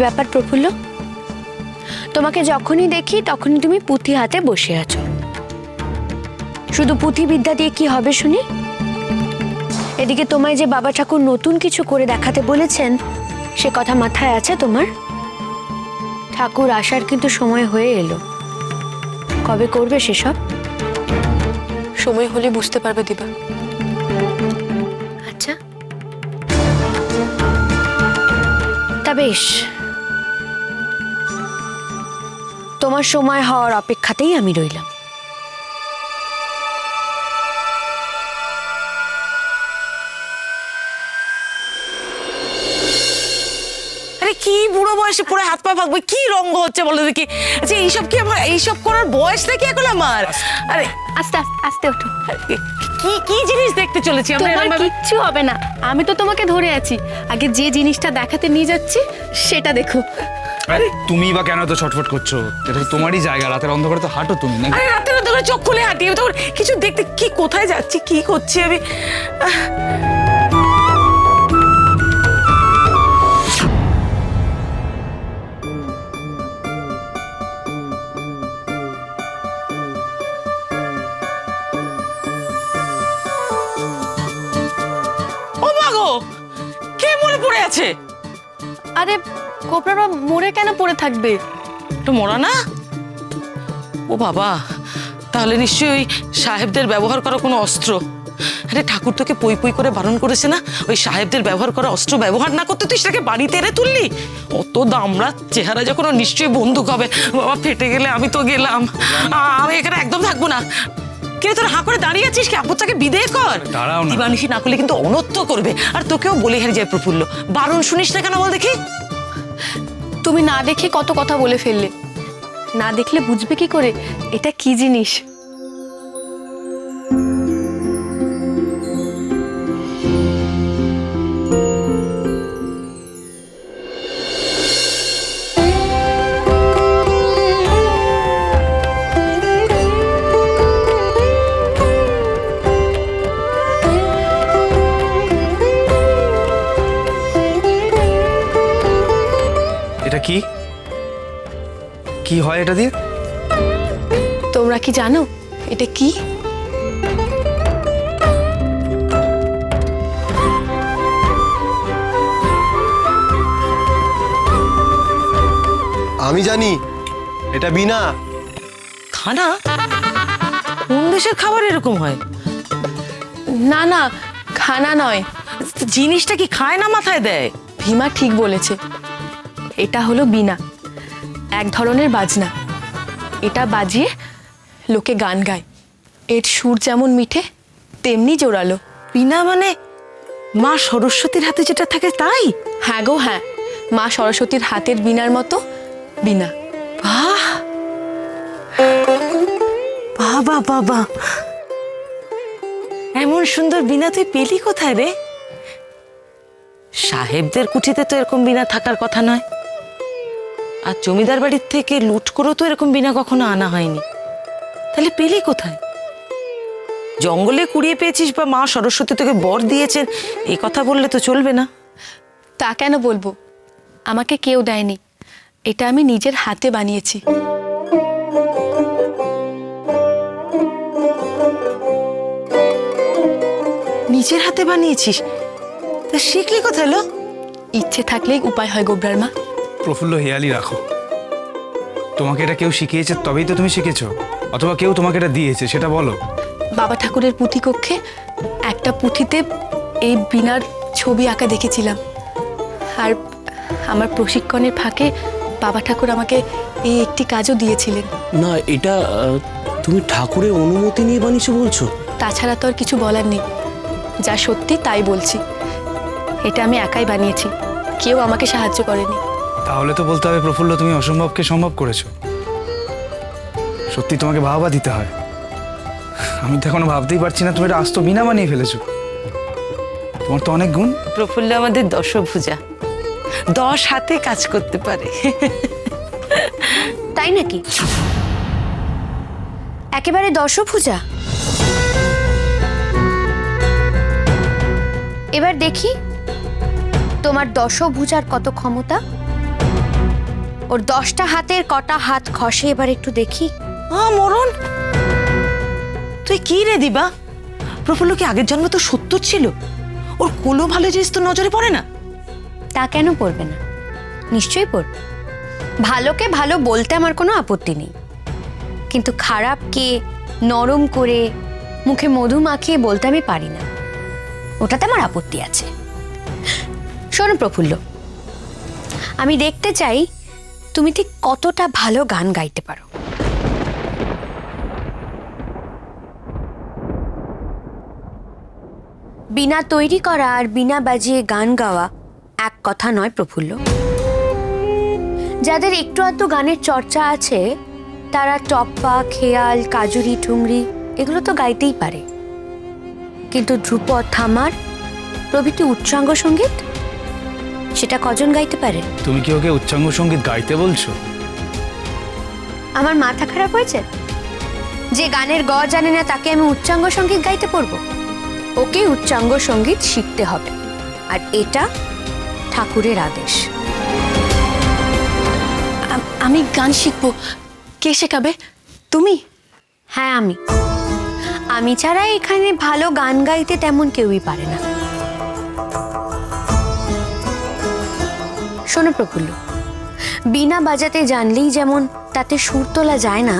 ব্যাপার প্রফুল্ল? তোমাকে যখনই দেখি তখনই তুমি পুঁথি হাতে বসে আছো। শুধু পুঁথি বিদ্যা দিয়ে কি হবে শুনি? এদিকে তোমায় যে বাবা ঠাকুর নতুন কিছু করে দেখাতে বলেছেন সে কথা মাথায় আছে তোমার? ঠাকুর আসার কিন্তু সময় হয়ে এলো। কবে করবে সেসব? সময় হলে বুঝতে পারবে দিবা। আচ্ছা, তা বেশ, তোমার সময় হওয়ার অপেক্ষাতেই আমি রইলাম। আরে কি বুড়ো বয়সে পুরো হাত পা ভাগবে, কি রঙ্গ হচ্ছে বলো দেখি। আচ্ছা এইসব কি আমার, এইসব করার বয়স নাকি এখন আমার? আরে আস্তে আস্তে আস্তে ওঠো। কি কি জিনিস দেখতে চলেছি আমরা? তোমার এরকম ভাবে- কিচ্ছু হবে না, আমি তো তোমাকে ধরে আছি। আগে যে জিনিসটা দেখাতে নিয়ে যাচ্ছি সেটা দেখো। আরে তুমি বা কেন তো ছটফট করছো? এটা তো তোমারই জায়গা, রাতের অন্ধকারে তো হাঁটো তুমি নাকি? আরে রাতের মধ্যে করে চোখ খুলে হাঁটি, আমি তখন কিছু দেখতে, কি কোথায় যাচ্ছি কি করছি আমি। ও মা গো, কে মরে পড়ে আছে? আরে কোপরারা মরে কেন পড়ে থাকবে? তো মরা না? ও বাবা, তাহলে নিশ্চয়ই ওই সাহেবদের ব্যবহার করা কোনো অস্ত্র। আরে ঠাকুর তোকে পই পই করে বারণ করেছে না ওই সাহেবদের ব্যবহার করা অস্ত্র ব্যবহার না করতে? তুই সেটাকে বাড়িতে এনে তুললি। অত দামড়া চেহারা যখন ওর নিশ্চয়ই বন্দুক হবে। বাবা ফেটে গেলে আমি তো গেলাম, আমি এখানে একদম থাকবো না। কে তোর হাঁ করে দাঁড়িয়ে আছিস? কি আব্বুটাকে বিদেয় কর। দাঁড়াও না। দিবানিশি না করলে কিন্তু অনর্থ করবে। আর তোকেও বলে হারিয়ে যায় প্রফুল্ল, বারণ শুনিস না কেন বল দেখি? তুমি না দেখে কত কথা বলে ফেললে। না দেখলে বুঝবে কি করে এটা কি জিনিস? এটা কি কি হয় এটা দিয়ে? তোমরা কি জানো এটা কি? আমি জানি, এটা বিনা। খানা? কোন দেশের খাবার এরকম হয়? না না, খানা নয়। জিনিসটা কি খায় না মাথায় দেয়? ভীমা ঠিক বলেছে, এটা হলো বীণা, এক ধরনের বাজনা। এটা বাজিয়ে লোকে গান গায়। এর সুর যেমন মিঠে তেমনি জোরালো। বিনা মানে মা সরস্বতীর হাতে যেটা থাকে তাই? হ্যাঁ গো হ্যাঁ, মা সরস্বতীর হাতের বীণার মতো বীণা। বাহ বাবা বাবা, এমন সুন্দর বীণা তুই পেলি কোথায় রে? সাহেবদের কুঠিতে তো এরকম বীণা থাকার কথা নয়। আর জমিদার বাড়ির থেকে লুট করেও তো এরকম বীণা কখনো আনা হয়নি। তাহলে পেলি কোথায়? জঙ্গলে কুড়িয়ে পেয়েছিস বা মা সরস্বতী তোকে বর দিয়েছেন এই কথা বললে তো চলবে না। তা কেন বলবো? আমাকে কেউ দেয়নি, এটা আমি নিজের হাতে বানিয়েছি। নিজের হাতে বানিয়েছিস? তা শিখলি কোথায় লো? ইচ্ছে থাকলেই উপায় হয় গোবরার মা। প্রফুল্ল, হেয়ালি রাখো। তোমাকে এটা কেউ শিখিয়েছে তবেই তো তুমি শিখেছো, অথবা কেউ তোমাকে এটা দিয়েছে সেটা বলো। বাবা ঠাকুরের পুঁথি কক্ষে একটা পুঁথিতে এই বীণার ছবি আঁকা দেখেছিলাম। আর আমার প্রশিক্ষণের ফাঁকে বাবা ঠাকুর আমাকে এই একটি কাজও দিয়েছিলেন। না, এটা তুমি ঠাকুরের অনুমতি নিয়ে বানিয়েছো বলছো? তাছাড়া তো আর কিছু বলার নেই, যা সত্যি তাই বলছি। এটা আমি একাই বানিয়েছি, কেউ আমাকে সাহায্য করেনি। তাহলে তো বলতে হবে প্রফুল্ল তুমি অসম্ভবকে সম্ভব করেছো। সত্যি তোমাকে বাহবা দিতে হয়। আমি তো এখনো ভাবতেই পারছি না তুমি এটা আস্ত বিনা বানিয়ে ফেলেছো। তোমার তো অনেক গুণ। প্রফুল্ল আমাদের দশভুজা, 10 হাতে কাজ করতে পারে। তাই নাকি? একেবারে দশভুজা? এবার দেখি তোমার দশভুজার কত ক্ষমতা। ওর 10টা হাতের কটা হাত খসে এবার একটু দেখি। মরণ, তুই কি রে দিবা? প্রফুল্ল কি আগের জন্ম তো 70 ছিল? ওর কোলো ভালো জিনিস তো নজরে পড়ে না? তা কেন পড়বে না? নিশ্চয়ই পড়বে। ভালোকে ভালো বলতে আমার কোনো আপত্তি নেই, কিন্তু খারাপকে নরম করে মুখে মধু মাখিয়ে বলতে আমি পারি না, ওটাতে আমার আপত্তি আছে। শোনো প্রফুল্ল, আমি দেখতে চাই তুমি ঠিক কতটা ভালো গান গাইতে পারো। বিনা তৈরি করা আর বিনা বাজিয়ে গান গাওয়া এক কথা নয় প্রফুল্ল। যাদের একটু আধটু গানের চর্চা আছে তারা টপ্পা, খেয়াল, কাজুরি, ঠুংরি এগুলো তো গাইতেই পারে, কিন্তু ধ্রুপদ, থামার প্রভৃতি উচ্চাঙ্গ সঙ্গীত সেটা কজন গাইতে পারে? তুমি কি ওকে উচ্চাঙ্গ সঙ্গীত গাইতে বলছো? আমার মাথা খারাপ হয়েছে? যে গানের গ জানে না তাকে আমি উচ্চাঙ্গ সঙ্গীত গাইতে পড়বো? ওকে উচ্চাঙ্গ সঙ্গীত শিখতে হবে, আর এটা ঠাকুরের আদেশ। আমি গান শিখবো। কে শেখাবে? তুমি? হ্যাঁ, আমি ছাড়া এখানে ভালো গান গাইতে তেমন কেউই পারে না। শোনো প্রফুল্ল, বিনা বাজাতে জানলেই যেমন তাতে সুর তোলা যায় না,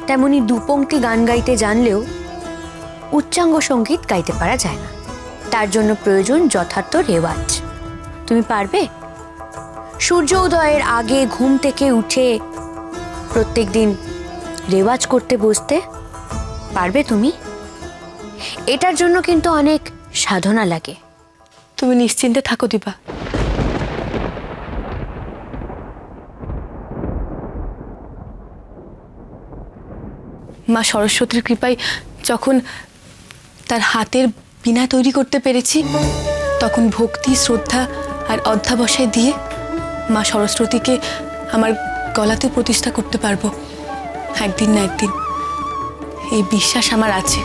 তেমনি দুপংক্তি গান গাইতে জানলেও উচ্চাঙ্গ সঙ্গীত গাইতে পারা যায় না। তার জন্য প্রয়োজন যথার্থ রেওয়াজ। তুমি পারবে? সূর্য উদয়ের আগে ঘুম থেকে উঠে প্রত্যেকদিন রেওয়াজ করতে বসতে পারবে তুমি? এটার জন্য কিন্তু অনেক সাধনা লাগে। তুমি নিশ্চিন্তে থাকো দিবা। মা সরস্বতীর কৃপায় যখন তার হাতের বীণা তৈরি করতে পেরেছি, তখন ভক্তি, শ্রদ্ধা আর অধ্যাবসায় দিয়ে মা সরস্বতীকে আমার গলাতে প্রতিষ্ঠা করতে পারবো একদিন না একদিন। এই বিশ্বাস আমার আছে।